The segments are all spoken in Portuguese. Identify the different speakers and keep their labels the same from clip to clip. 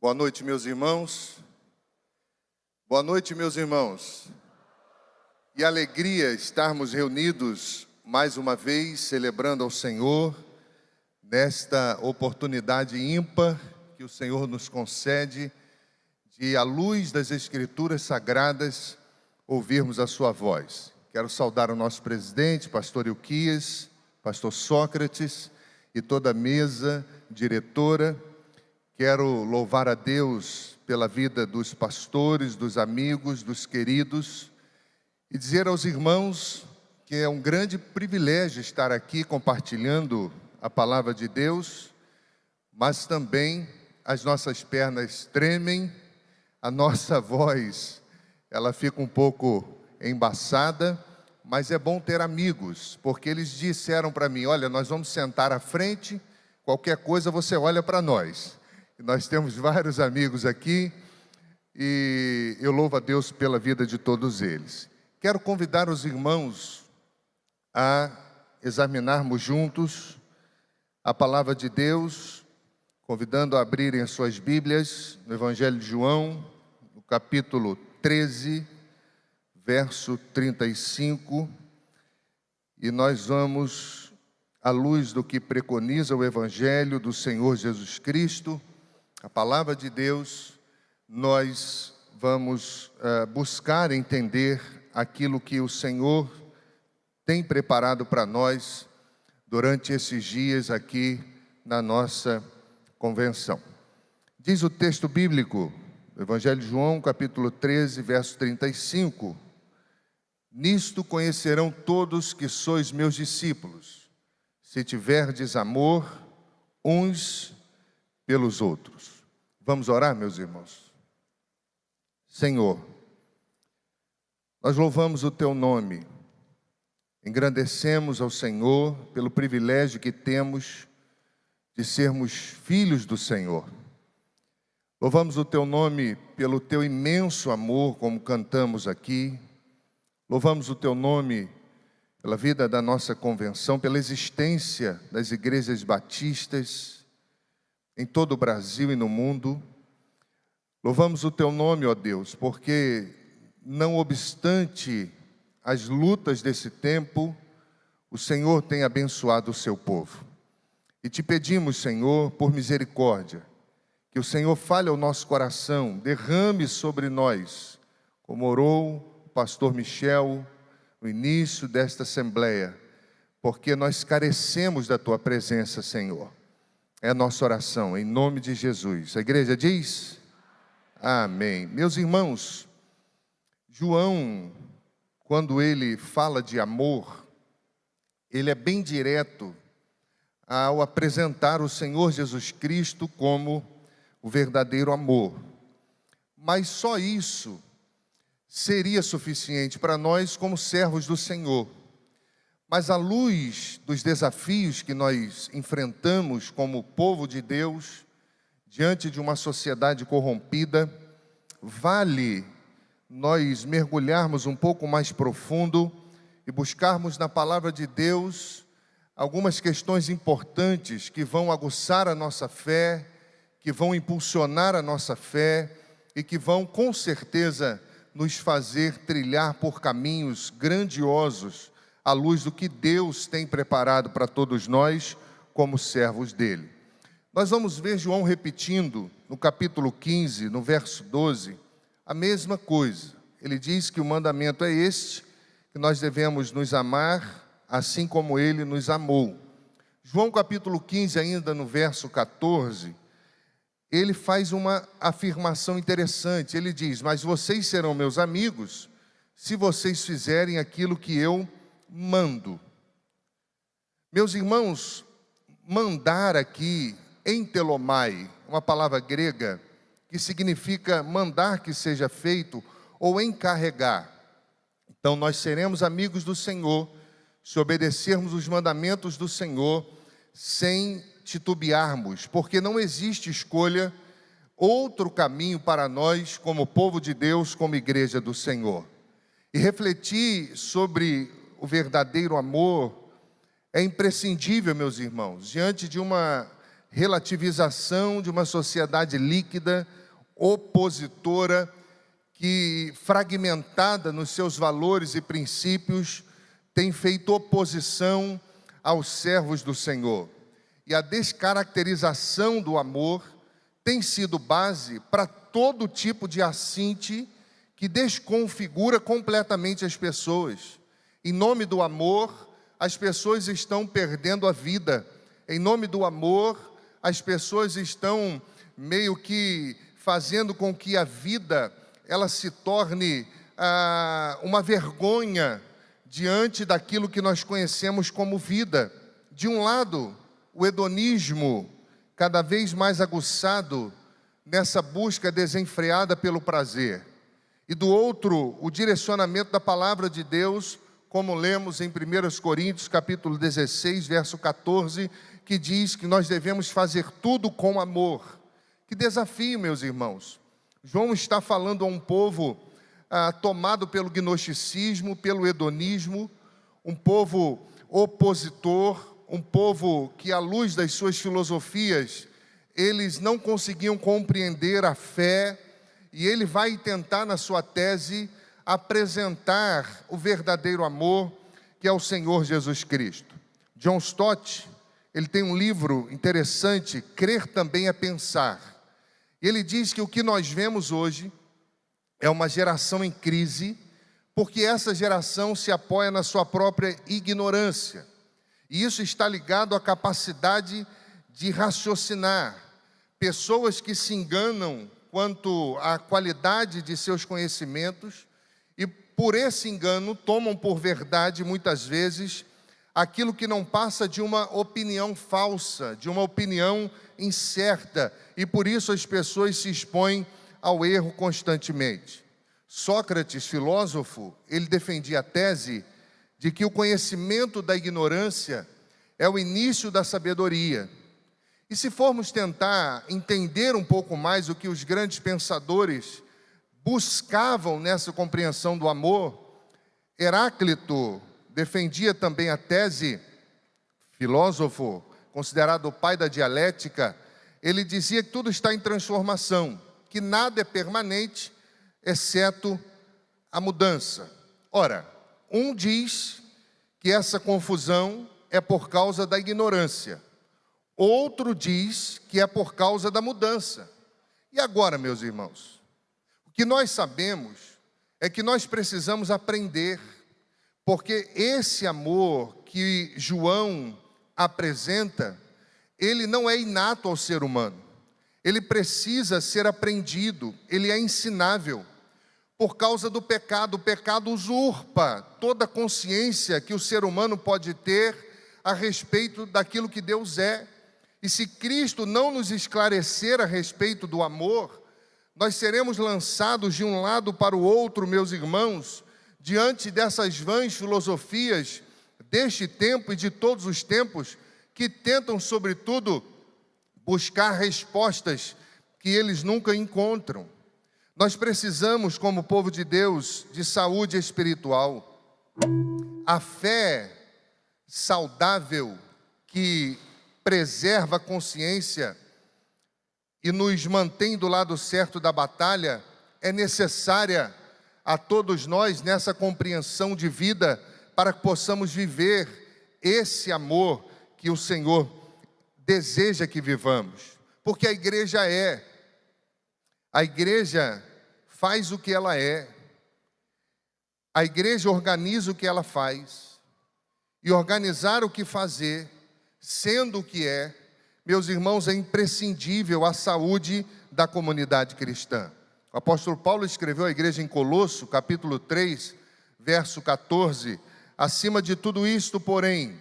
Speaker 1: Boa noite, meus irmãos. Boa noite, meus irmãos. E alegria estarmos reunidos mais uma vez, celebrando ao Senhor, nesta oportunidade ímpar que o Senhor nos concede de, à luz das Escrituras Sagradas, ouvirmos a sua voz. Quero saudar o nosso presidente, pastor Ilquias, pastor Sócrates e toda a mesa diretora. Quero louvar a Deus pela vida dos pastores, dos amigos, dos queridos e dizer aos irmãos que é um grande privilégio estar aqui compartilhando a palavra de Deus, mas também as nossas pernas tremem, a nossa voz, ela fica um pouco embaçada, mas é bom ter amigos, porque eles disseram para mim, olha, nós vamos sentar à frente, qualquer coisa você olha para nós. E nós temos vários amigos aqui e eu louvo a Deus pela vida de todos eles. Quero convidar os irmãos a examinarmos juntos a palavra de Deus, convidando a abrirem as suas Bíblias no Evangelho de João, no capítulo 13, verso 35, e nós vamos, à luz do que preconiza o Evangelho do Senhor Jesus Cristo, a palavra de Deus, nós vamos buscar entender aquilo que o Senhor tem preparado para nós durante esses dias aqui na nossa convenção. Diz o texto bíblico, Evangelho de João, capítulo 13, verso 35, nisto conhecerão todos que sois meus discípulos, se tiverdes amor uns pelos outros. Vamos orar, meus irmãos? Senhor, nós louvamos o Teu nome, engrandecemos ao Senhor pelo privilégio que temos de sermos filhos do Senhor. Louvamos o Teu nome pelo Teu imenso amor, como cantamos aqui. Louvamos o Teu nome pela vida da nossa convenção, pela existência das igrejas batistas em todo o Brasil e no mundo. Louvamos o Teu nome, ó Deus, porque não obstante as lutas desse tempo, o Senhor tem abençoado o Seu povo. E Te pedimos, Senhor, por misericórdia, que o Senhor fale ao nosso coração, derrame sobre nós, como orou o pastor Michel no início desta assembleia, porque nós carecemos da Tua presença, Senhor. É a nossa oração, em nome de Jesus. A igreja diz? Amém. Meus irmãos, João, quando ele fala de amor, ele é bem direto ao apresentar o Senhor Jesus Cristo como o verdadeiro amor. Mas só isso seria suficiente para nós como servos do Senhor. Mas à luz dos desafios que nós enfrentamos como povo de Deus, diante de uma sociedade corrompida, vale nós mergulharmos um pouco mais profundo e buscarmos na palavra de Deus algumas questões importantes que vão aguçar a nossa fé, que vão impulsionar a nossa fé e que vão com certeza nos fazer trilhar por caminhos grandiosos à luz do que Deus tem preparado para todos nós como servos dele. Nós vamos ver João repetindo no capítulo 15, no verso 12, a mesma coisa. Ele diz que o mandamento é este, que nós devemos nos amar assim como ele nos amou. João capítulo 15, ainda no verso 14, ele faz uma afirmação interessante. Ele diz, mas vocês serão meus amigos se vocês fizerem aquilo que eu mando. Meus irmãos, mandar aqui, entelomai, uma palavra grega que significa mandar que seja feito ou encarregar. Então nós seremos amigos do Senhor se obedecermos os mandamentos do Senhor sem titubearmos, porque não existe escolha, outro caminho para nós como povo de Deus, como igreja do Senhor. E refletir sobre o verdadeiro amor é imprescindível, meus irmãos, diante de uma relativização de uma sociedade líquida, opositora, que, fragmentada nos seus valores e princípios, tem feito oposição aos servos do Senhor. E a descaracterização do amor tem sido base para todo tipo de assinte que desconfigura completamente as pessoas. Em nome do amor, as pessoas estão perdendo a vida. Em nome do amor, as pessoas estão meio que fazendo com que a vida ela se torne uma vergonha diante daquilo que nós conhecemos como vida. De um lado, o hedonismo cada vez mais aguçado nessa busca desenfreada pelo prazer. E do outro, o direcionamento da palavra de Deus, como lemos em 1 Coríntios, capítulo 16, verso 14, que diz que nós devemos fazer tudo com amor. Que desafio, meus irmãos. João está falando a um povo tomado pelo gnosticismo, pelo hedonismo, um povo opositor, um povo que, à luz das suas filosofias, eles não conseguiam compreender a fé, e ele vai tentar, na sua tese, apresentar o verdadeiro amor, que é o Senhor Jesus Cristo. John Stott, ele tem um livro interessante, Crer Também é Pensar. Ele diz que o que nós vemos hoje é uma geração em crise, porque essa geração se apoia na sua própria ignorância. E isso está ligado à capacidade de raciocinar. Pessoas que se enganam quanto à qualidade de seus conhecimentos e, por esse engano, tomam por verdade, muitas vezes, aquilo que não passa de uma opinião falsa, de uma opinião incerta, e por isso as pessoas se expõem ao erro constantemente. Sócrates, filósofo, ele defendia a tese de que o conhecimento da ignorância é o início da sabedoria. E se formos tentar entender um pouco mais o que os grandes pensadores buscavam nessa compreensão do amor, Heráclito defendia também a tese, filósofo, considerado o pai da dialética. Ele dizia que tudo está em transformação, que nada é permanente, exceto a mudança. Ora, um diz que essa confusão é por causa da ignorância, outro diz que é por causa da mudança. E agora, meus irmãos, o que nós sabemos é que nós precisamos aprender, porque esse amor que João apresenta, ele não é inato ao ser humano. Ele precisa ser aprendido, ele é ensinável. Por causa do pecado, o pecado usurpa toda a consciência que o ser humano pode ter a respeito daquilo que Deus é. E se Cristo não nos esclarecer a respeito do amor, nós seremos lançados de um lado para o outro, meus irmãos, diante dessas vãs filosofias deste tempo e de todos os tempos, que tentam, sobretudo, buscar respostas que eles nunca encontram. Nós precisamos, como povo de Deus, de saúde espiritual. A fé saudável que preserva a consciência e nos mantém do lado certo da batalha é necessária a todos nós nessa compreensão de vida, para que possamos viver esse amor que o Senhor deseja que vivamos. Porque a igreja faz o que ela é, a igreja organiza o que ela faz, e organizar o que fazer, sendo o que é, meus irmãos, é imprescindível à saúde da comunidade cristã. O apóstolo Paulo escreveu à igreja em Colosso, capítulo 3, verso 14, acima de tudo isto, porém,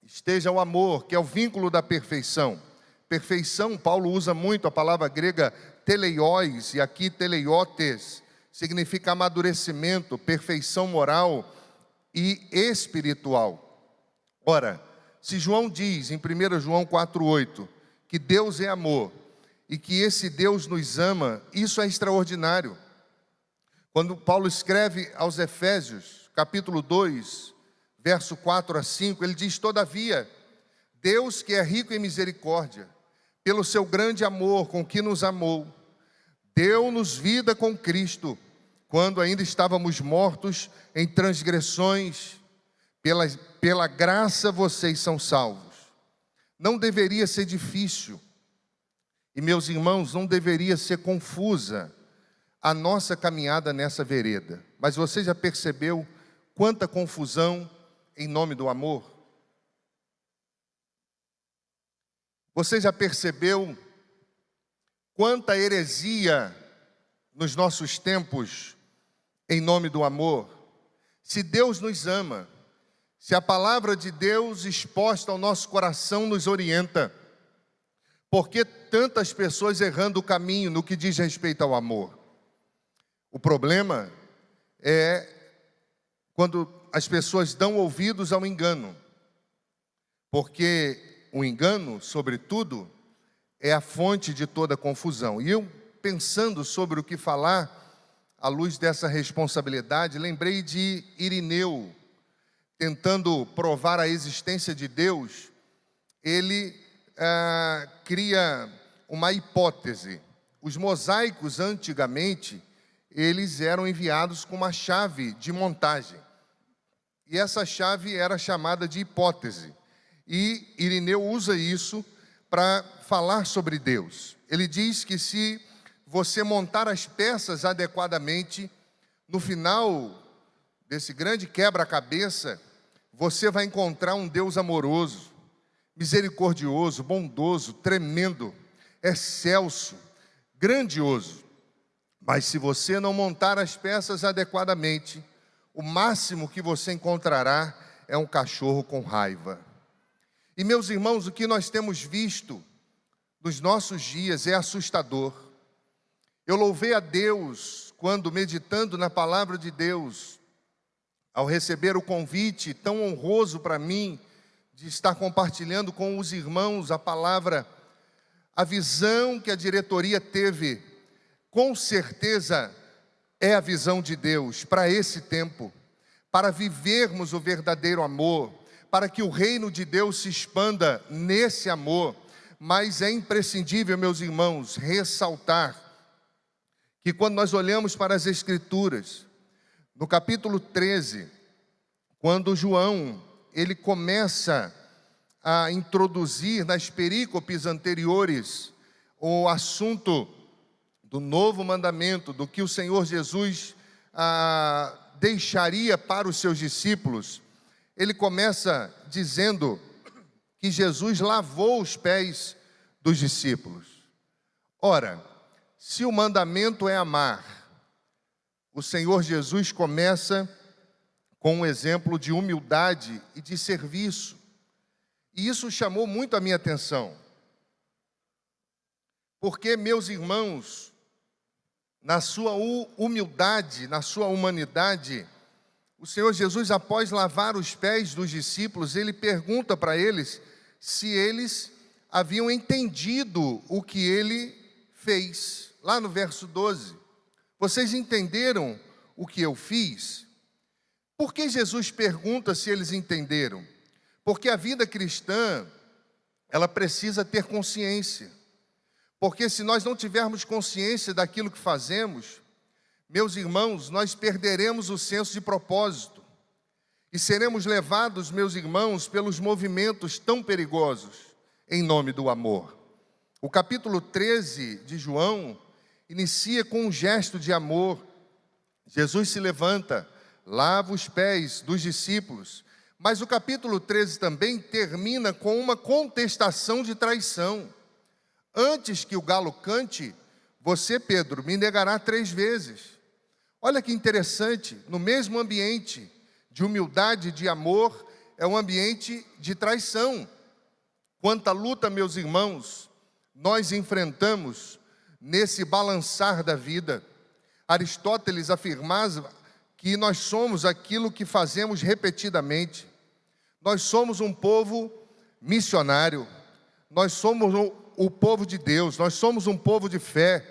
Speaker 1: esteja o amor, que é o vínculo da perfeição. Perfeição, Paulo usa muito a palavra grega teleios, e aqui teleiotes, significa amadurecimento, perfeição moral e espiritual. Ora, se João diz em 1 João 4,8, que Deus é amor, e que esse Deus nos ama, isso é extraordinário. Quando Paulo escreve aos Efésios, capítulo 2, verso 4 a 5, ele diz: todavia, Deus que é rico em misericórdia, pelo seu grande amor com que nos amou, deu-nos vida com Cristo, quando ainda estávamos mortos em transgressões. Pela graça vocês são salvos. Não deveria ser difícil, e meus irmãos, não deveria ser confusa a nossa caminhada nessa vereda. Mas você já percebeu quanta confusão em nome do amor? Você já percebeu quanta heresia nos nossos tempos em nome do amor? Se Deus nos ama, se a palavra de Deus exposta ao nosso coração nos orienta, por que tantas pessoas errando o caminho no que diz respeito ao amor? O problema é quando as pessoas dão ouvidos ao engano, porque o engano, sobretudo, é a fonte de toda confusão. E eu, pensando sobre o que falar, à luz dessa responsabilidade, lembrei de Irineu, tentando provar a existência de Deus. Ele cria uma hipótese. Os mosaicos, antigamente, eles eram enviados com uma chave de montagem. E essa chave era chamada de hipótese. E Irineu usa isso para falar sobre Deus. Ele diz que se você montar as peças adequadamente, no final desse grande quebra-cabeça, você vai encontrar um Deus amoroso, misericordioso, bondoso, tremendo, excelso, grandioso. Mas se você não montar as peças adequadamente, o máximo que você encontrará é um cachorro com raiva. E meus irmãos, o que nós temos visto nos nossos dias é assustador. Eu louvei a Deus quando, meditando na palavra de Deus, ao receber o convite tão honroso para mim, de estar compartilhando com os irmãos a palavra, a visão que a diretoria teve, com certeza é a visão de Deus para esse tempo, para vivermos o verdadeiro amor, para que o reino de Deus se expanda nesse amor. Mas é imprescindível, meus irmãos, ressaltar que quando nós olhamos para as Escrituras, no capítulo 13, quando João, ele começa a introduzir nas perícopes anteriores o assunto do novo mandamento, do que o Senhor Jesus deixaria para os seus discípulos, ele começa dizendo que Jesus lavou os pés dos discípulos. Ora, se o mandamento é amar, o Senhor Jesus começa com um exemplo de humildade e de serviço. E isso chamou muito a minha atenção. Porque, meus irmãos, na sua humildade, na sua humanidade, o Senhor Jesus, após lavar os pés dos discípulos, ele pergunta para eles se eles haviam entendido o que ele fez. Lá no verso 12, vocês entenderam o que eu fiz? Por que Jesus pergunta se eles entenderam? Porque a vida cristã, ela precisa ter consciência. Porque se nós não tivermos consciência daquilo que fazemos, meus irmãos, nós perderemos o senso de propósito e seremos levados, meus irmãos, pelos movimentos tão perigosos em nome do amor. O capítulo 13 de João inicia com um gesto de amor. Jesus se levanta, lava os pés dos discípulos, mas o capítulo 13 também termina com uma contestação de traição. Antes que o galo cante, você, Pedro, me negará 3 vezes. Olha que interessante, no mesmo ambiente de humildade e de amor, é um ambiente de traição. Quanta luta, meus irmãos, nós enfrentamos nesse balançar da vida. Aristóteles afirmava que nós somos aquilo que fazemos repetidamente. Nós somos um povo missionário, nós somos o povo de Deus, nós somos um povo de fé.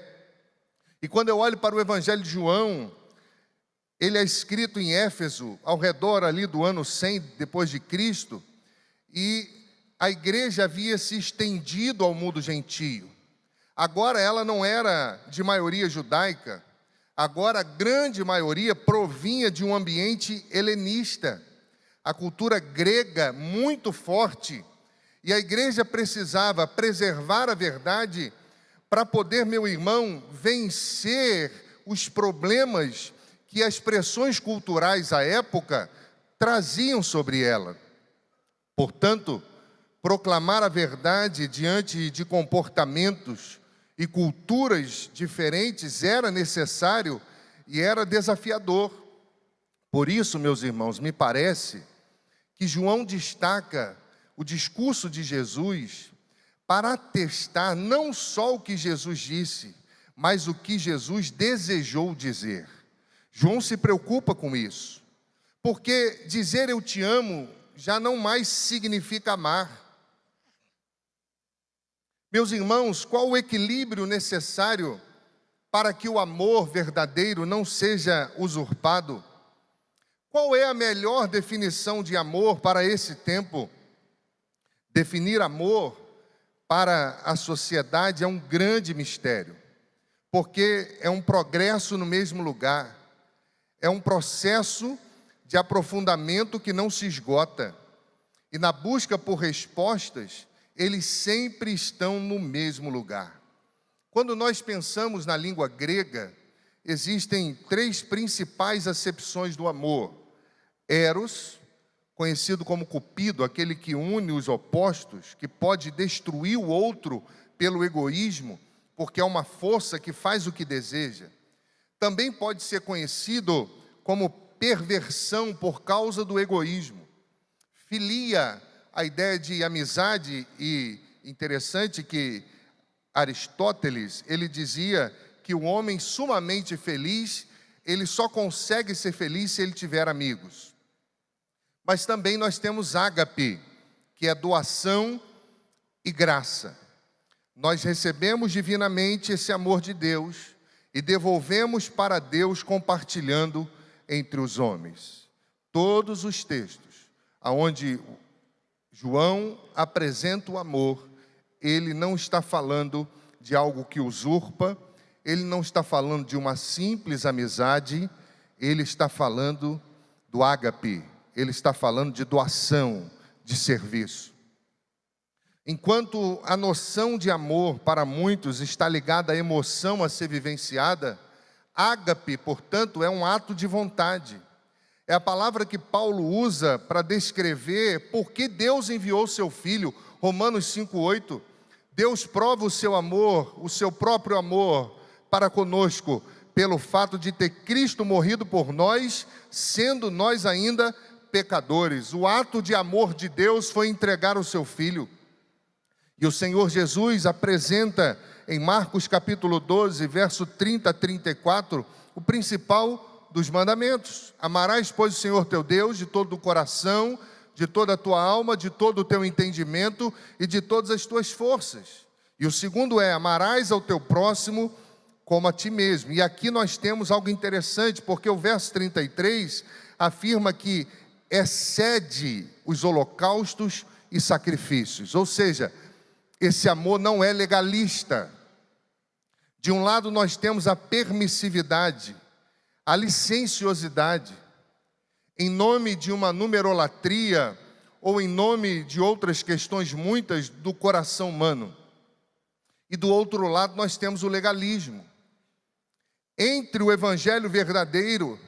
Speaker 1: E quando eu olho para o Evangelho de João, ele é escrito em Éfeso, ao redor ali do ano 100 depois de Cristo, e a igreja havia se estendido ao mundo gentio. Agora ela não era de maioria judaica, agora a grande maioria provinha de um ambiente helenista. A cultura grega muito forte, e a igreja precisava preservar a verdade para poder, meu irmão, vencer os problemas que as pressões culturais à época traziam sobre ela. Portanto, proclamar a verdade diante de comportamentos e culturas diferentes era necessário e era desafiador. Por isso, meus irmãos, me parece que João destaca o discurso de Jesus para atestar não só o que Jesus disse, mas o que Jesus desejou dizer. João se preocupa com isso, porque dizer eu te amo já não mais significa amar. Meus irmãos, qual o equilíbrio necessário para que o amor verdadeiro não seja usurpado? Qual é a melhor definição de amor para esse tempo? Definir amor para a sociedade é um grande mistério, porque é um progresso no mesmo lugar, é um processo de aprofundamento que não se esgota, e na busca por respostas, eles sempre estão no mesmo lugar. Quando nós pensamos na língua grega, existem três principais acepções do amor: Eros, conhecido como Cupido, aquele que une os opostos, que pode destruir o outro pelo egoísmo, porque é uma força que faz o que deseja. Também pode ser conhecido como perversão por causa do egoísmo. Filia, a ideia de amizade, e interessante que Aristóteles, ele dizia que o homem sumamente feliz, ele só consegue ser feliz se ele tiver amigos. Mas também nós temos ágape, que é doação e graça. Nós recebemos divinamente esse amor de Deus e devolvemos para Deus compartilhando entre os homens. Todos os textos onde João apresenta o amor, ele não está falando de algo que usurpa, ele não está falando de uma simples amizade, ele está falando do ágape, ele está falando de doação, de serviço. Enquanto a noção de amor para muitos está ligada à emoção a ser vivenciada, ágape, portanto, é um ato de vontade. É a palavra que Paulo usa para descrever por que Deus enviou seu Filho. Romanos 5,8. Deus prova o seu amor, o seu próprio amor para conosco, pelo fato de ter Cristo morrido por nós, sendo nós ainda pecadores. O ato de amor de Deus foi entregar o seu Filho. E o Senhor Jesus apresenta em Marcos capítulo 12, verso 30 a 34, o principal dos mandamentos. Amarás, pois, o Senhor teu Deus de todo o coração, de toda a tua alma, de todo o teu entendimento e de todas as tuas forças. E o segundo é, amarás ao teu próximo como a ti mesmo. E aqui nós temos algo interessante, porque o verso 33 afirma que excede os holocaustos e sacrifícios. Ou seja, esse amor não é legalista. De um lado nós temos a permissividade, a licenciosidade, em nome de uma numerolatria ou em nome de outras questões muitas do coração humano. E do outro lado nós temos o legalismo. Entre o evangelho verdadeiro,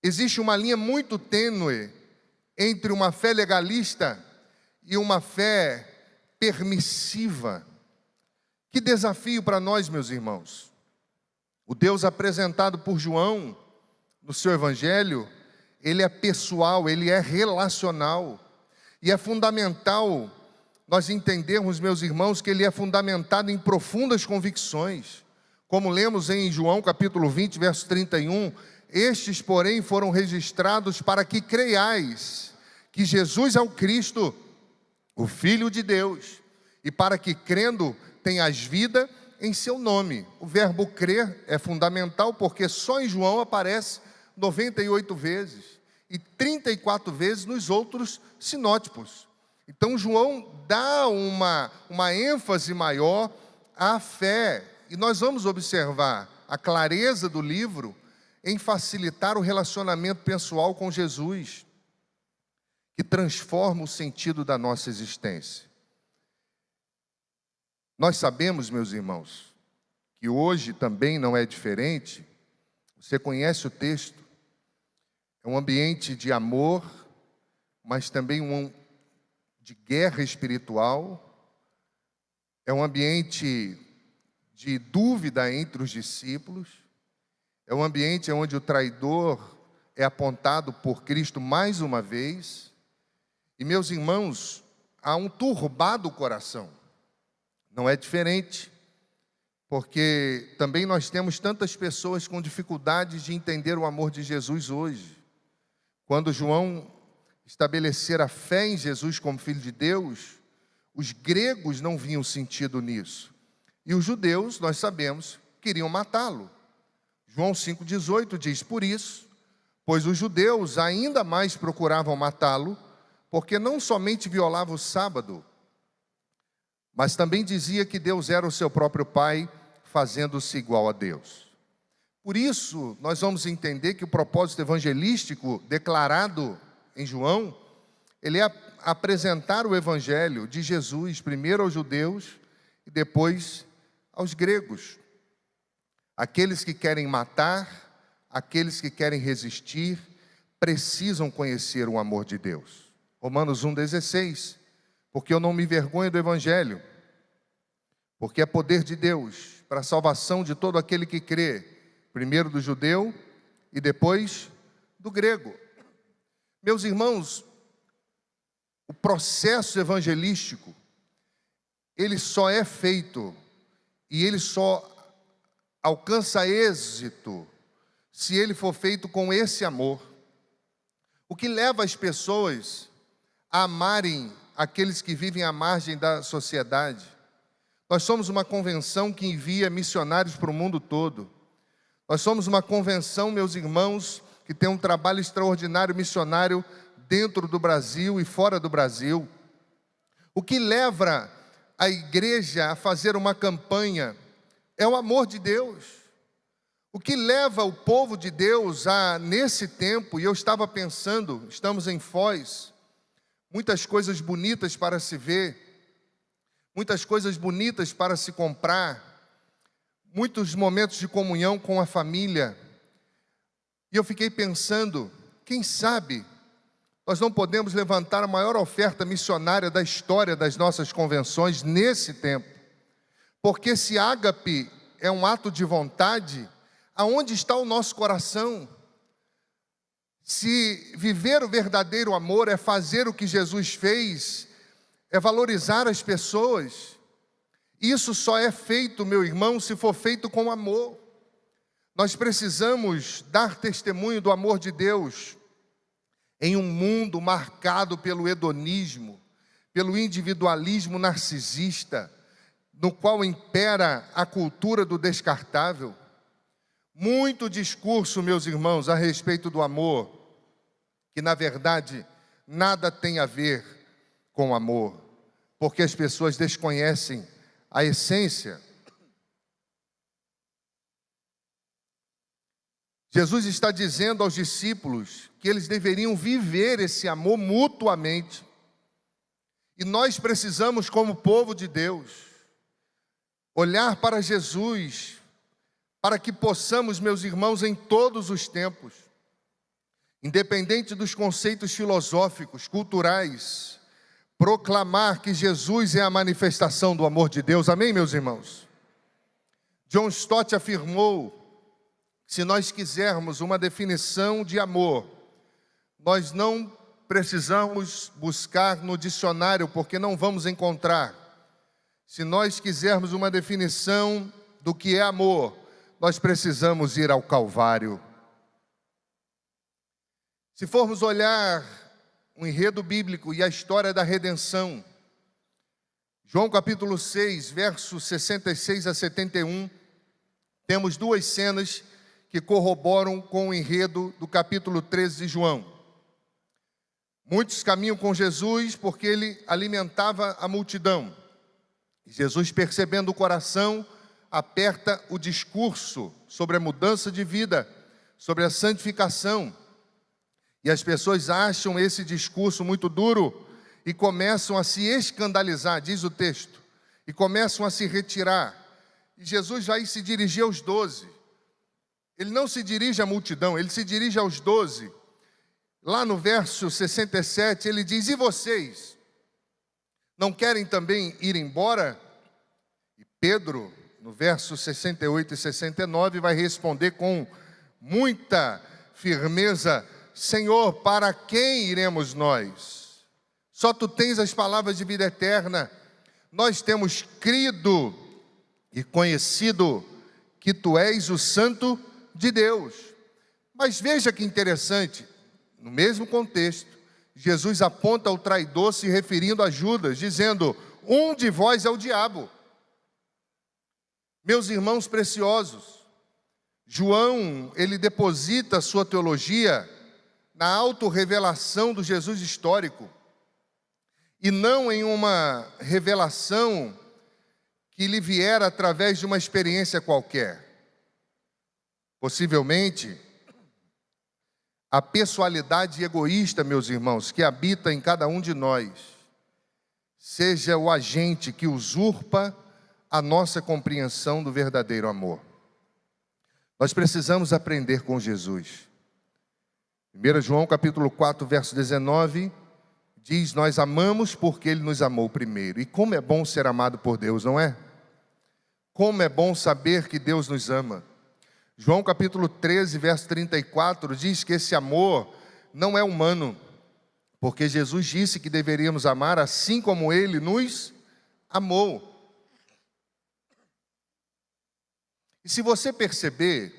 Speaker 1: existe uma linha muito tênue entre uma fé legalista e uma fé permissiva. Que desafio para nós, meus irmãos. O Deus apresentado por João no seu evangelho, ele é pessoal, ele é relacional. E é fundamental nós entendermos, meus irmãos, que ele é fundamentado em profundas convicções. Como lemos em João capítulo 20, verso 31, estes, porém, foram registrados para que creiais que Jesus é o Cristo, o Filho de Deus, e para que, crendo, tenhas vida em seu nome. O verbo crer é fundamental, porque só em João aparece 98 vezes, e 34 vezes nos outros sinótipos. Então João dá uma ênfase maior à fé. E nós vamos observar a clareza do livro em facilitar o relacionamento pessoal com Jesus, que transforma o sentido da nossa existência. Nós sabemos, meus irmãos, que hoje também não é diferente. Você conhece o texto. É um ambiente de amor, mas também de guerra espiritual. É um ambiente de dúvida entre os discípulos. É um ambiente onde o traidor é apontado por Cristo mais uma vez. E, meus irmãos, há um turbado coração. Não é diferente, porque também nós temos tantas pessoas com dificuldades de entender o amor de Jesus hoje. Quando João estabelecer a fé em Jesus como Filho de Deus, os gregos não viam sentido nisso. E os judeus, nós sabemos, queriam matá-lo. João 5,18 diz: por isso, pois os judeus ainda mais procuravam matá-lo, porque não somente violava o sábado, mas também dizia que Deus era o seu próprio Pai, fazendo-se igual a Deus. Por isso, nós vamos entender que o propósito evangelístico declarado em João, ele é apresentar o evangelho de Jesus, primeiro aos judeus e depois aos gregos. Aqueles que querem matar, aqueles que querem resistir, precisam conhecer o amor de Deus. Romanos 1,16, porque eu não me envergonho do evangelho, porque é poder de Deus para a salvação de todo aquele que crê, primeiro do judeu e depois do grego. Meus irmãos, o processo evangelístico, ele só é feito e ele só alcança êxito se ele for feito com esse amor. O que leva as pessoas a amarem aqueles que vivem à margem da sociedade. Nós somos uma convenção que envia missionários para o mundo todo. Nós somos uma convenção, meus irmãos, que tem um trabalho extraordinário missionário dentro do Brasil e fora do Brasil. O que leva a igreja a fazer uma campanha é o amor de Deus. O que leva o povo de Deus a, nesse tempo, e eu estava pensando, estamos em Foz, muitas coisas bonitas para se ver, muitas coisas bonitas para se comprar, muitos momentos de comunhão com a família. E eu fiquei pensando, quem sabe nós não podemos levantar a maior oferta missionária da história das nossas convenções nesse tempo. Porque se ágape é um ato de vontade, aonde está o nosso coração? Se viver o verdadeiro amor é fazer o que Jesus fez, é valorizar as pessoas, isso só é feito, meu irmão, se for feito com amor. Nós precisamos dar testemunho do amor de Deus em um mundo marcado pelo hedonismo, pelo individualismo narcisista, no qual impera a cultura do descartável. Muito discurso, meus irmãos, a respeito do amor, que na verdade nada tem a ver com amor, porque as pessoas desconhecem a essência. Jesus está dizendo aos discípulos que eles deveriam viver esse amor mutuamente. E nós precisamos, como povo de Deus, olhar para Jesus, para que possamos, meus irmãos, em todos os tempos, independente dos conceitos filosóficos, culturais, proclamar que Jesus é a manifestação do amor de Deus. Amém, meus irmãos? John Stott afirmou: se nós quisermos uma definição de amor, nós não precisamos buscar no dicionário, porque não vamos encontrar. Se nós quisermos uma definição do que é amor, nós precisamos ir ao Calvário. Se formos olhar o enredo bíblico e a história da redenção, João capítulo 6, versos 66 a 71, temos duas cenas que corroboram com o enredo do capítulo 13 de João. Muitos caminham com Jesus porque ele alimentava a multidão. Jesus, percebendo o coração, aperta o discurso sobre a mudança de vida, sobre a santificação. E as pessoas acham esse discurso muito duro e começam a se escandalizar, diz o texto, e começam a se retirar. E Jesus vai se dirigir aos 12. Ele não se dirige à multidão, ele se dirige aos 12. Lá no verso 67, ele diz: e vocês, não querem também ir embora? E Pedro, no verso 68 e 69, vai responder com muita firmeza: Senhor, para quem iremos nós? Só tu tens as palavras de vida eterna. Nós temos crido e conhecido que tu és o Santo de Deus. Mas veja que interessante, no mesmo contexto, Jesus aponta o traidor se referindo a Judas, dizendo: um de vós é o diabo. Meus irmãos preciosos, João, ele deposita a sua teologia na autorrevelação do Jesus histórico, e não em uma revelação que lhe viera através de uma experiência qualquer. Possivelmente, a pessoalidade egoísta, meus irmãos, que habita em cada um de nós, seja o agente que usurpa a nossa compreensão do verdadeiro amor. Nós precisamos aprender com Jesus. 1 João capítulo 4, verso 19, diz: nós amamos porque Ele nos amou primeiro. E como é bom ser amado por Deus, não é? Como é bom saber que Deus nos ama. João capítulo 13, verso 34, diz que esse amor não é humano, porque Jesus disse que deveríamos amar assim como Ele nos amou. E se você perceber,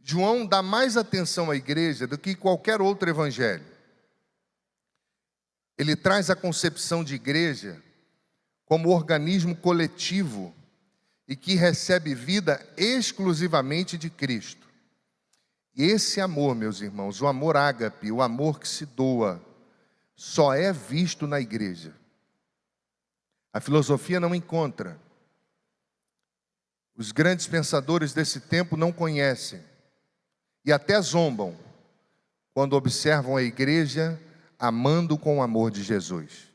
Speaker 1: João dá mais atenção à igreja do que qualquer outro evangelho. Ele traz a concepção de igreja como organismo coletivo e que recebe vida exclusivamente de Cristo. E esse amor, meus irmãos, o amor ágape, o amor que se doa, só é visto na igreja. A filosofia não encontra. Os grandes pensadores desse tempo não conhecem. E até zombam quando observam a igreja amando com o amor de Jesus.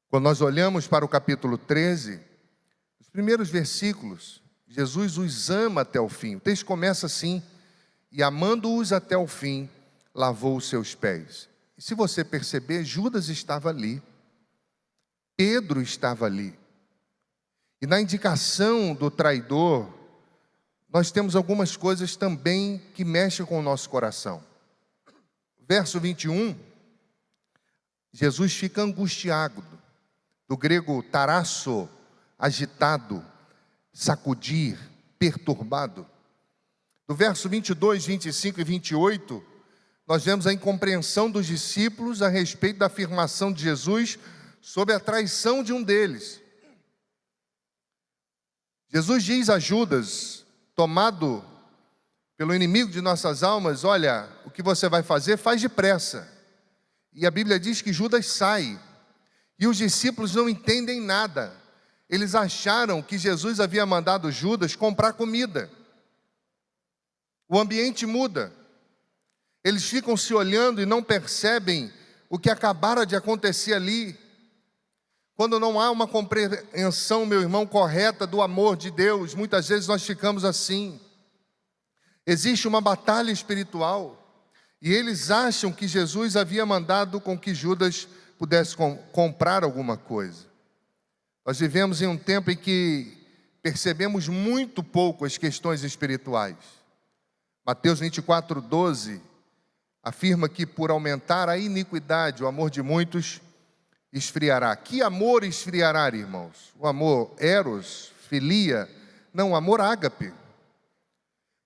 Speaker 1: Quando nós olhamos para o capítulo 13, os primeiros versículos, Jesus os ama até o fim. O texto começa assim: e amando-os até o fim, lavou os seus pés. E se você perceber, Judas estava ali, Pedro estava ali. E na indicação do traidor, nós temos algumas coisas também que mexem com o nosso coração. Verso 21, Jesus fica angustiado, do grego tarasso, agitado, sacudir, perturbado. Do verso 22, 25 e 28, nós vemos a incompreensão dos discípulos a respeito da afirmação de Jesus sobre a traição de um deles. Jesus diz a Judas, tomado pelo inimigo de nossas almas: olha, o que você vai fazer, faz depressa. E a Bíblia diz que Judas sai, e os discípulos não entendem nada. Eles acharam que Jesus havia mandado Judas comprar comida. O ambiente muda. Eles ficam se olhando e não percebem o que acabara de acontecer ali. Quando não há uma compreensão, meu irmão, correta do amor de Deus, muitas vezes nós ficamos assim. Existe uma batalha espiritual, e eles acham que Jesus havia mandado com que Judas pudesse comprar alguma coisa. Nós vivemos em um tempo em que percebemos muito pouco as questões espirituais. Mateus 24, 12, afirma que por aumentar a iniquidade, o amor de muitos esfriará. Que amor esfriará, irmãos? O amor eros, filia, não, o amor ágape.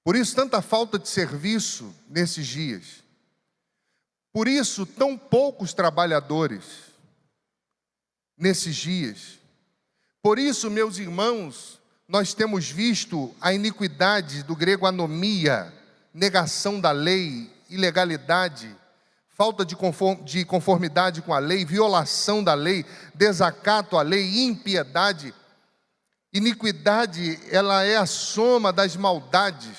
Speaker 1: Por isso, tanta falta de serviço nesses dias. Por isso, tão poucos trabalhadores nesses dias. Por isso, meus irmãos, nós temos visto a iniquidade, do grego anomia, negação da lei, ilegalidade, falta de conformidade com a lei, violação da lei, desacato à lei, impiedade. Iniquidade, ela é a soma das maldades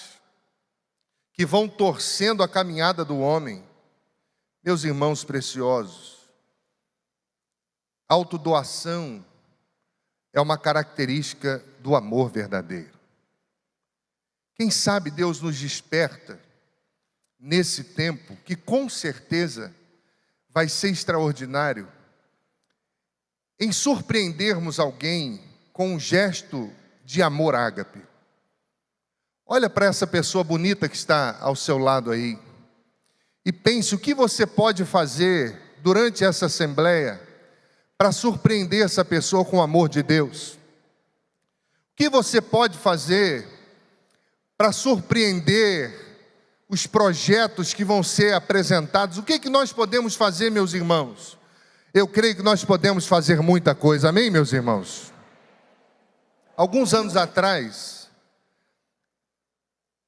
Speaker 1: que vão torcendo a caminhada do homem. Meus irmãos preciosos, autodoação é uma característica do amor verdadeiro. Quem sabe Deus nos desperta nesse tempo, que com certeza vai ser extraordinário, em surpreendermos alguém com um gesto de amor ágape. Olha para essa pessoa bonita que está ao seu lado aí e pense o que você pode fazer durante essa assembleia para surpreender essa pessoa com o amor de Deus. O que você pode fazer para surpreender os projetos que vão ser apresentados? O que nós podemos fazer, meus irmãos? Eu creio que nós podemos fazer muita coisa, amém, meus irmãos? Alguns anos atrás,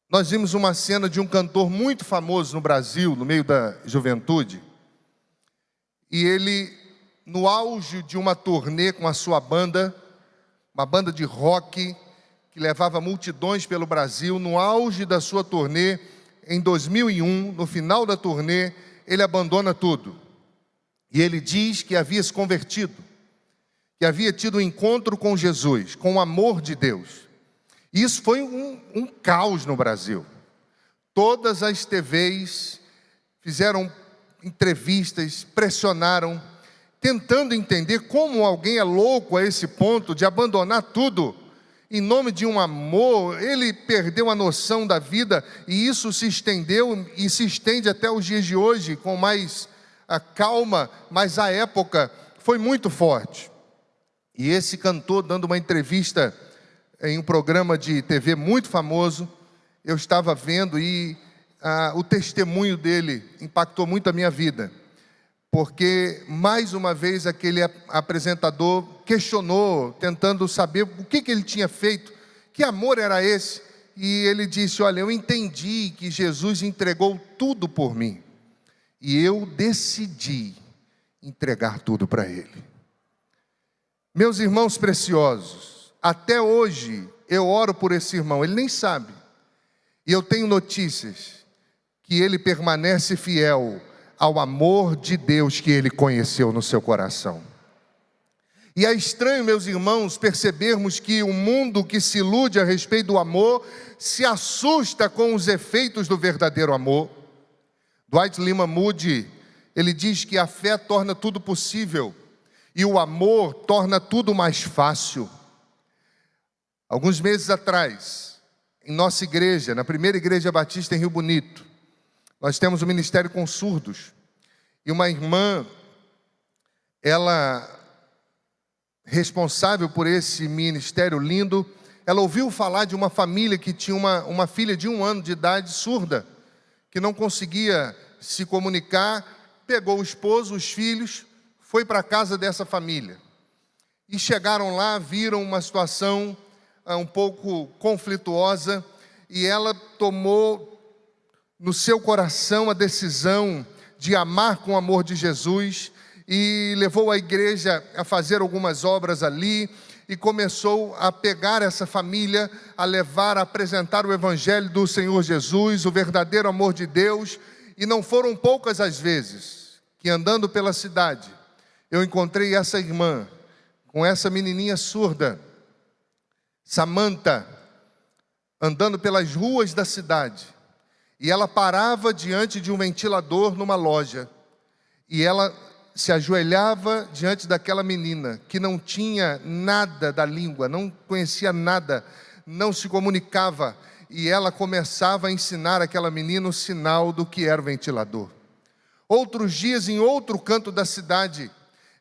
Speaker 1: nós vimos uma cena de um cantor muito famoso no Brasil, no meio da juventude, e ele, no auge de uma turnê com a sua banda, uma banda de rock, que levava multidões pelo Brasil, no auge da sua turnê, em 2001, no final da turnê, ele abandona tudo. E ele diz que havia se convertido, que havia tido um encontro com Jesus, com o amor de Deus. E isso foi um caos no Brasil. Todas as TVs fizeram entrevistas, pressionaram, tentando entender como alguém é louco a esse ponto de abandonar tudo em nome de um amor. Ele perdeu a noção da vida, e isso se estendeu e se estende até os dias de hoje, com mais calma, mas a época foi muito forte. E esse cantor, dando uma entrevista em um programa de TV muito famoso, eu estava vendo, e o testemunho dele impactou muito a minha vida, porque mais uma vez aquele apresentador questionou, tentando saber o que ele tinha feito, que amor era esse, e ele disse: olha, eu entendi que Jesus entregou tudo por mim, e eu decidi entregar tudo para Ele. Meus irmãos preciosos, até hoje eu oro por esse irmão, ele nem sabe, e eu tenho notícias que ele permanece fiel ao amor de Deus que ele conheceu no seu coração. E é estranho, meus irmãos, percebermos que o mundo que se ilude a respeito do amor se assusta com os efeitos do verdadeiro amor. Dwight Lyman Moody, ele diz que a fé torna tudo possível e o amor torna tudo mais fácil. Alguns meses atrás, em nossa igreja, na primeira igreja batista em Rio Bonito, nós temos um ministério com surdos, e uma irmã, ela responsável por esse ministério lindo, ela ouviu falar de uma família que tinha uma filha de 1 ano de idade surda, que não conseguia se comunicar, pegou o esposo, os filhos, foi para a casa dessa família. E chegaram lá, viram uma situação um pouco conflituosa, e ela tomou no seu coração a decisão de amar com o amor de Jesus, e levou a igreja a fazer algumas obras ali, e começou a pegar essa família, a levar, a apresentar o Evangelho do Senhor Jesus, o verdadeiro amor de Deus. E não foram poucas as vezes que, andando pela cidade, eu encontrei essa irmã com essa menininha surda, Samantha, andando pelas ruas da cidade, e ela parava diante de um ventilador numa loja, e ela se ajoelhava diante daquela menina, que não tinha nada da língua, não conhecia nada, não se comunicava, e ela começava a ensinar aquela menina o sinal do que era o ventilador. Outros dias, em outro canto da cidade,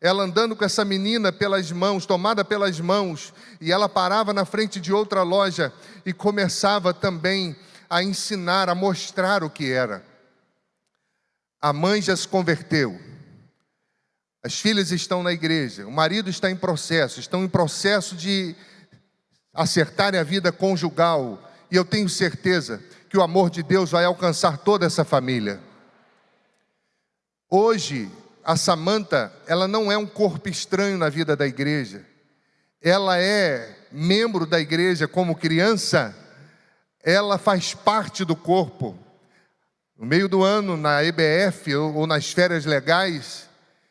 Speaker 1: ela andando com essa menina pelas mãos, tomada pelas mãos, e ela parava na frente de outra loja, e começava também a ensinar, a mostrar o que era. A mãe já se converteu, as filhas estão na igreja, o marido está em processo, estão em processo de acertarem a vida conjugal, e eu tenho certeza que o amor de Deus vai alcançar toda essa família. Hoje, a Samanta, ela não é um corpo estranho na vida da igreja. Ela é membro da igreja como criança, ela faz parte do corpo. No meio do ano, na EBF ou nas férias legais,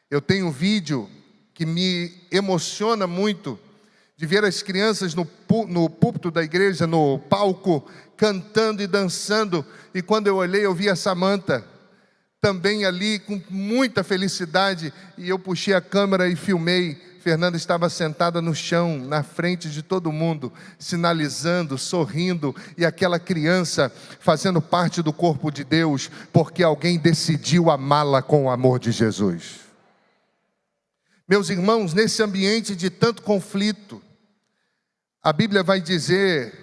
Speaker 1: eu tenho um vídeo que me emociona muito, de ver as crianças no púlpito da igreja, no palco, cantando e dançando. E quando eu olhei, eu vi a Samanta também ali, com muita felicidade. E eu puxei a câmera e filmei. Fernanda estava sentada no chão, na frente de todo mundo, sinalizando, sorrindo. E aquela criança fazendo parte do corpo de Deus, porque alguém decidiu amá-la com o amor de Jesus. Meus irmãos, nesse ambiente de tanto conflito, a Bíblia vai dizer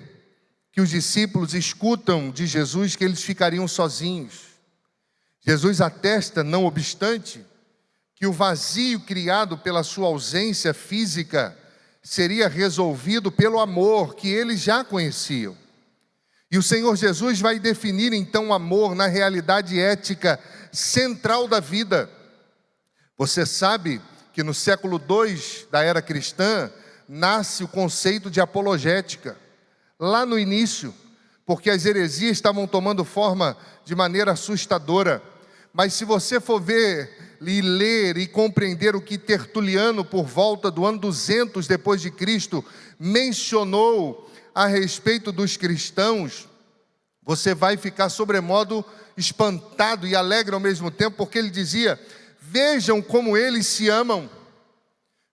Speaker 1: que os discípulos escutam de Jesus que eles ficariam sozinhos. Jesus atesta, não obstante, que o vazio criado pela sua ausência física seria resolvido pelo amor que eles já conheciam. E o Senhor Jesus vai definir então o amor na realidade ética central da vida. Você sabe que no século II da era cristã, nasce o conceito de apologética, lá no início, porque as heresias estavam tomando forma de maneira assustadora. Mas se você for ver e ler e compreender o que Tertuliano, por volta do ano 200 depois de Cristo, mencionou a respeito dos cristãos, você vai ficar sobremodo espantado e alegre ao mesmo tempo, porque ele dizia: vejam como eles se amam.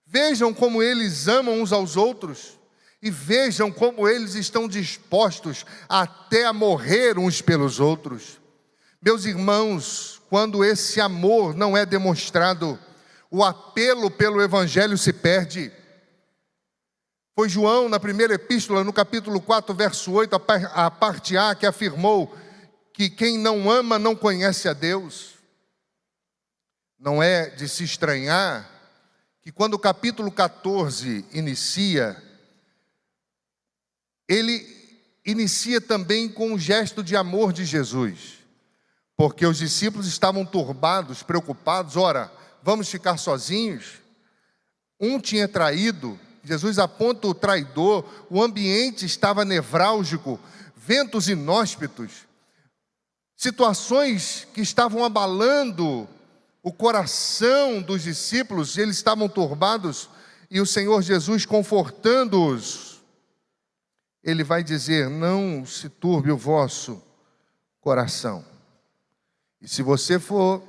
Speaker 1: Vejam como eles amam uns aos outros, e vejam como eles estão dispostos até a morrer uns pelos outros. Meus irmãos, quando esse amor não é demonstrado, o apelo pelo Evangelho se perde. Foi João, na primeira epístola, no capítulo 4, verso 8, a parte A, que afirmou que quem não ama não conhece a Deus. Não é de se estranhar que quando o capítulo 14 inicia, ele inicia também com um gesto de amor de Jesus, porque os discípulos estavam turbados, preocupados. Ora, vamos ficar sozinhos? Um tinha traído, Jesus aponta o traidor, o ambiente estava nevrálgico, ventos inóspitos, situações que estavam abalando o coração dos discípulos. Eles estavam turbados, e o Senhor Jesus, confortando-os, Ele vai dizer: não se turbe o vosso coração. E se você for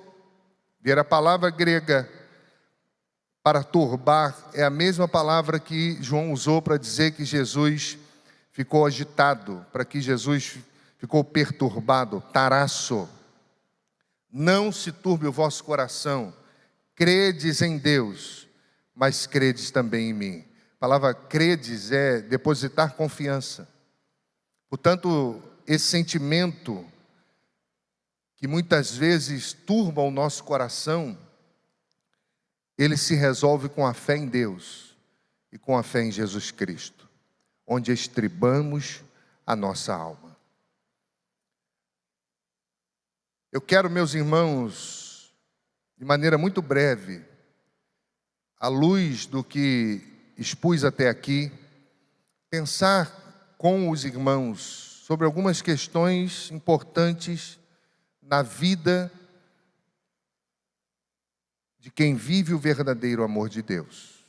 Speaker 1: ver a palavra grega para turbar, é a mesma palavra que João usou para dizer que Jesus ficou agitado, para que Jesus ficou perturbado, tarasso. Não se turbe o vosso coração, credes em Deus, mas credes também em mim. A palavra credes é depositar confiança. Portanto, esse sentimento que muitas vezes turba o nosso coração, ele se resolve com a fé em Deus e com a fé em Jesus Cristo, onde estribamos a nossa alma. Eu quero, meus irmãos, de maneira muito breve, à luz do que expus até aqui, pensar com os irmãos sobre algumas questões importantes na vida de quem vive o verdadeiro amor de Deus.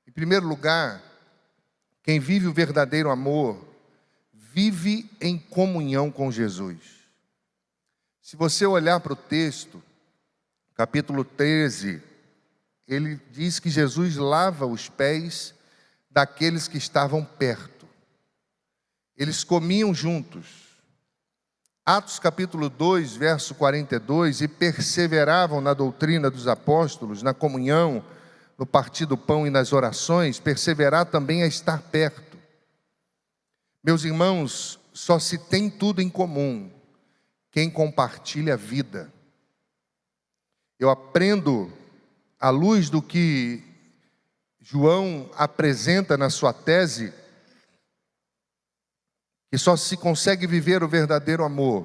Speaker 1: Em primeiro lugar, quem vive o verdadeiro amor, vive em comunhão com Jesus. Se você olhar para o texto, capítulo 13, ele diz que Jesus lava os pés daqueles que estavam perto. Eles comiam juntos. Atos capítulo 2, verso 42, e perseveravam na doutrina dos apóstolos, na comunhão, no partir do pão e nas orações. Perseverar também é estar perto. Meus irmãos, só se tem tudo em comum quem compartilha a vida. Eu aprendo, à luz do que João apresenta na sua tese, que só se consegue viver o verdadeiro amor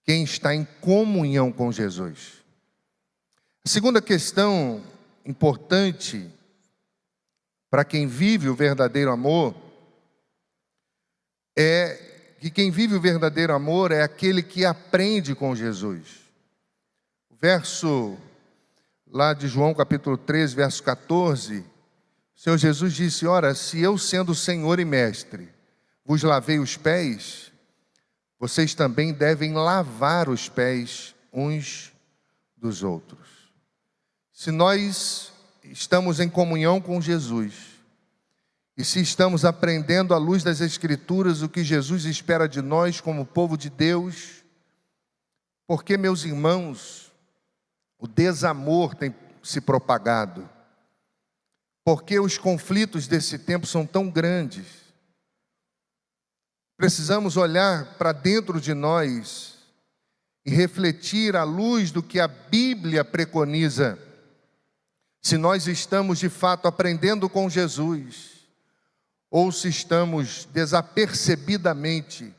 Speaker 1: quem está em comunhão com Jesus. A segunda questão importante para quem vive o verdadeiro amor é que quem vive o verdadeiro amor é aquele que aprende com Jesus. O verso lá de João capítulo 13, verso 14, o Senhor Jesus disse: ora, se eu sendo Senhor e Mestre vos lavei os pés, vocês também devem lavar os pés uns dos outros. Se nós estamos em comunhão com Jesus, e se estamos aprendendo à luz das Escrituras o que Jesus espera de nós como povo de Deus, porque, meus irmãos, o desamor tem se propagado, porque os conflitos desse tempo são tão grandes. Precisamos olhar para dentro de nós e refletir à luz do que a Bíblia preconiza, se nós estamos de fato aprendendo com Jesus, ou se estamos desapercebidamente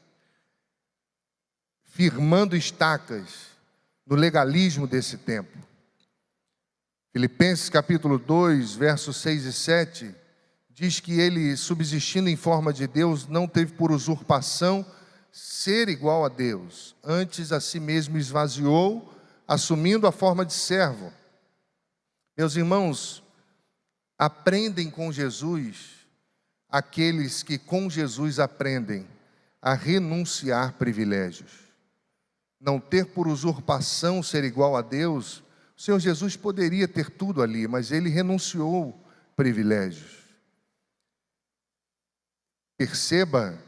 Speaker 1: firmando estacas no legalismo desse tempo. Filipenses capítulo 2, versos 6 e 7, diz que ele, subsistindo em forma de Deus, não teve por usurpação ser igual a Deus, antes a si mesmo esvaziou, assumindo a forma de servo. Meus irmãos, aprendem com Jesus aqueles que com Jesus aprendem a renunciar privilégios. Não ter por usurpação ser igual a Deus. O Senhor Jesus poderia ter tudo ali, mas ele renunciou privilégios. Perceba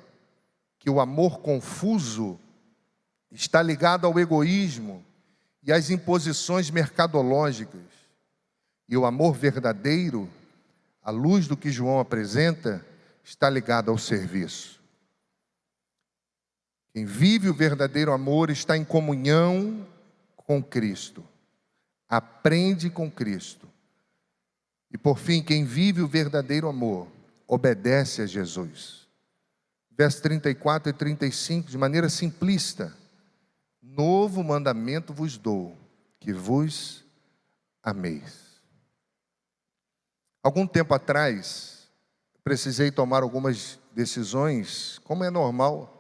Speaker 1: que o amor confuso está ligado ao egoísmo e às imposições mercadológicas. E o amor verdadeiro, à luz do que João apresenta, está ligado ao serviço. Quem vive o verdadeiro amor está em comunhão com Cristo, aprende com Cristo. E por fim, quem vive o verdadeiro amor, obedece a Jesus. Versos 34 e 35, de maneira simplista: novo mandamento vos dou, que vos ameis. Algum tempo atrás, precisei tomar algumas decisões, como é normal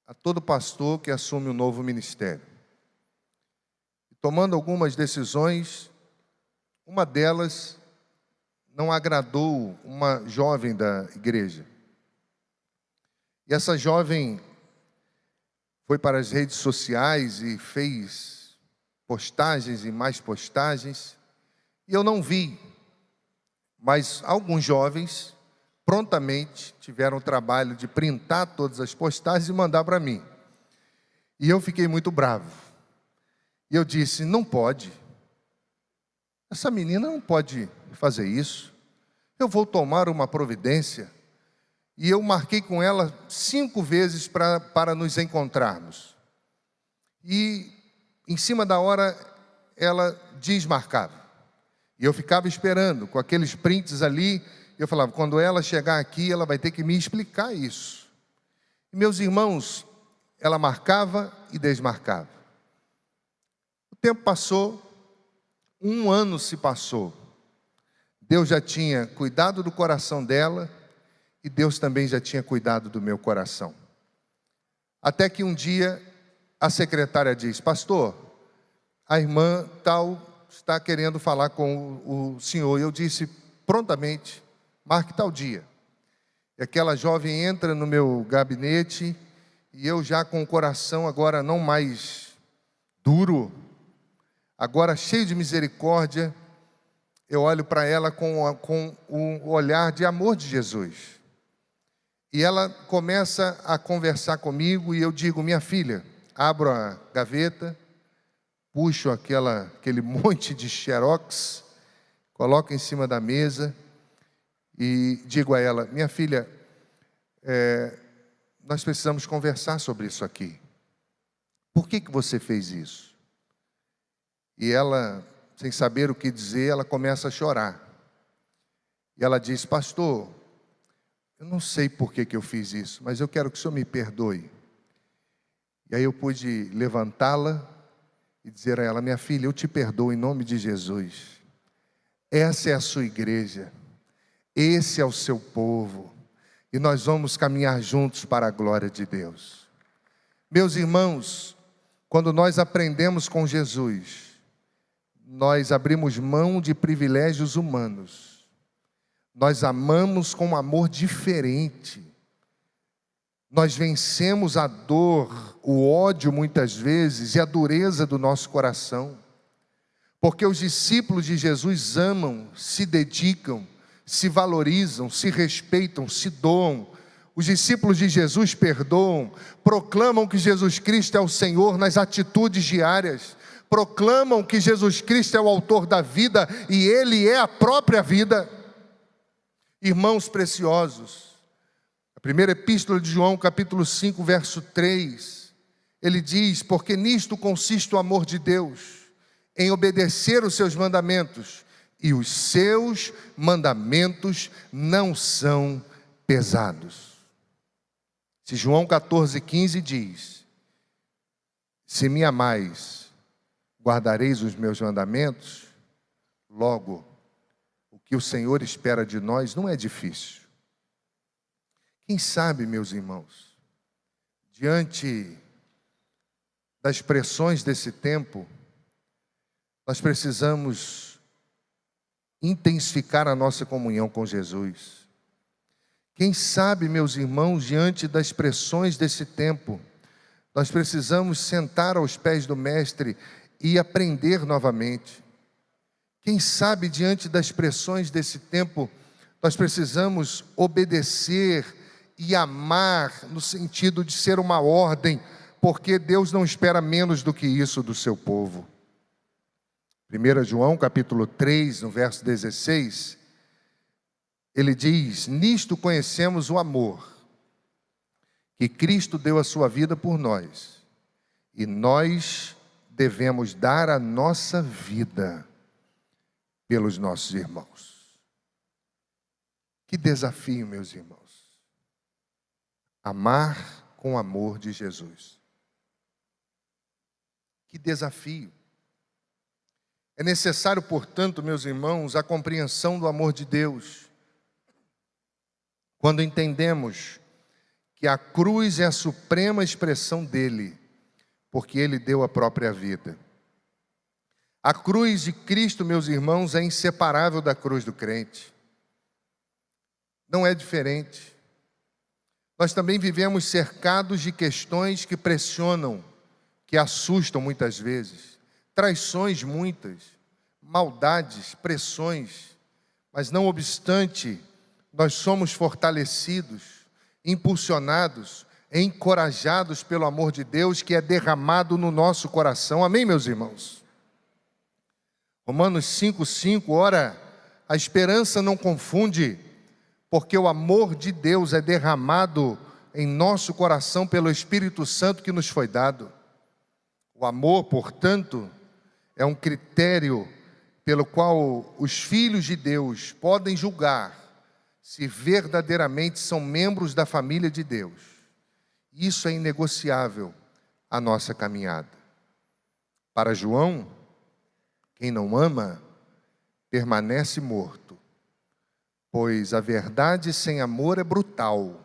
Speaker 1: a todo pastor que assume um novo ministério. Tomando algumas decisões, uma delas não agradou uma jovem da igreja. E essa jovem foi para as redes sociais e fez postagens e mais postagens, e eu não vi. Mas alguns jovens prontamente tiveram o trabalho de printar todas as postagens e mandar para mim. E eu fiquei muito bravo. E eu disse: não pode. Essa menina não pode fazer isso. Eu vou tomar uma providência. E eu marquei com ela 5 vezes para nos encontrarmos. E em cima da hora ela desmarcava. E eu ficava esperando, com aqueles prints ali. Eu falava: quando ela chegar aqui, ela vai ter que me explicar isso. E, meus irmãos, ela marcava e desmarcava. O tempo passou, 1 ano se passou. Deus já tinha cuidado do coração dela, e Deus também já tinha cuidado do meu coração. Até que um dia, a secretária diz: pastor, a irmã tal está querendo falar com o senhor. Eu disse prontamente: marque tal dia. E aquela jovem entra no meu gabinete, e eu já com o coração agora não mais duro, agora cheio de misericórdia, eu olho para ela com o olhar de amor de Jesus. E ela começa a conversar comigo, e eu digo: minha filha, abro a gaveta, puxo aquele monte de xerox, coloco em cima da mesa e digo a ela: minha filha, nós precisamos conversar sobre isso aqui. Por que você fez isso? E ela, sem saber o que dizer, ela começa a chorar. E ela diz: pastor, eu não sei por que eu fiz isso, mas eu quero que o senhor me perdoe. E aí eu pude levantá-la e dizer a ela: minha filha, eu te perdoo em nome de Jesus. Essa é a sua igreja, esse é o seu povo, e nós vamos caminhar juntos para a glória de Deus. Meus irmãos, quando nós aprendemos com Jesus, nós abrimos mão de privilégios humanos, nós amamos com um amor diferente, nós vencemos a dor, o ódio muitas vezes e a dureza do nosso coração, porque os discípulos de Jesus amam, se dedicam, se valorizam, se respeitam, se doam. Os discípulos de Jesus perdoam, proclamam que Jesus Cristo é o Senhor nas atitudes diárias, proclamam que Jesus Cristo é o autor da vida e Ele é a própria vida. Irmãos preciosos, a primeira epístola de João, capítulo 5, verso 3, ele diz: porque nisto consiste o amor de Deus, em obedecer os seus mandamentos, e os seus mandamentos não são pesados. Se João 14,15 diz: se me amais, guardareis os meus mandamentos, logo, o que o Senhor espera de nós não é difícil. Quem sabe, meus irmãos, diante das pressões desse tempo, nós precisamos intensificar a nossa comunhão com Jesus. Quem sabe, meus irmãos, diante das pressões desse tempo, nós precisamos sentar aos pés do Mestre e aprender novamente. Quem sabe, diante das pressões desse tempo, nós precisamos obedecer e amar, no sentido de ser uma ordem, porque Deus não espera menos do que isso do seu povo. 1 João capítulo 3, no verso 16, ele diz: nisto conhecemos o amor, que Cristo deu a sua vida por nós, e nós devemos dar a nossa vida pelos nossos irmãos. Que desafio, meus irmãos, amar com o amor de Jesus. Que desafio. É necessário, portanto, meus irmãos, a compreensão do amor de Deus. Quando entendemos que a cruz é a suprema expressão dele, porque ele deu a própria vida. A cruz de Cristo, meus irmãos, é inseparável da cruz do crente. Não é diferente. Nós também vivemos cercados de questões que pressionam, que assustam muitas vezes. Traições muitas, maldades, pressões, mas não obstante, nós somos fortalecidos, impulsionados, encorajados pelo amor de Deus que é derramado no nosso coração. Amém, meus irmãos? Romanos 5,5, ora, a esperança não confunde, porque o amor de Deus é derramado em nosso coração pelo Espírito Santo que nos foi dado. O amor, portanto, é um critério pelo qual os filhos de Deus podem julgar se verdadeiramente são membros da família de Deus. Isso é inegociável a nossa caminhada. Para João, quem não ama permanece morto, pois a verdade sem amor é brutal,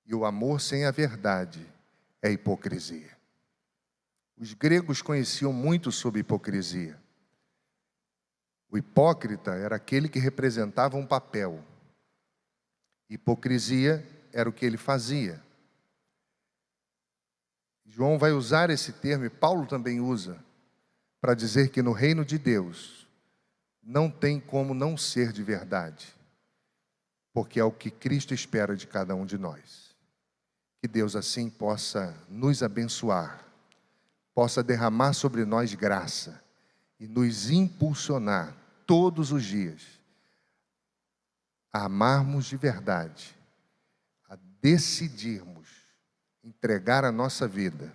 Speaker 1: e o amor sem a verdade é hipocrisia. Os gregos conheciam muito sobre hipocrisia. O hipócrita era aquele que representava um papel. Hipocrisia era o que ele fazia. João vai usar esse termo, e Paulo também usa, para dizer que no reino de Deus não tem como não ser de verdade, porque é o que Cristo espera de cada um de nós. Que Deus assim possa nos abençoar, possa derramar sobre nós graça e nos impulsionar todos os dias a amarmos de verdade, a decidirmos entregar a nossa vida,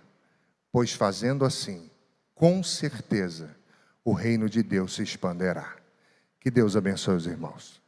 Speaker 1: pois fazendo assim, com certeza, o reino de Deus se expanderá. Que Deus abençoe os irmãos.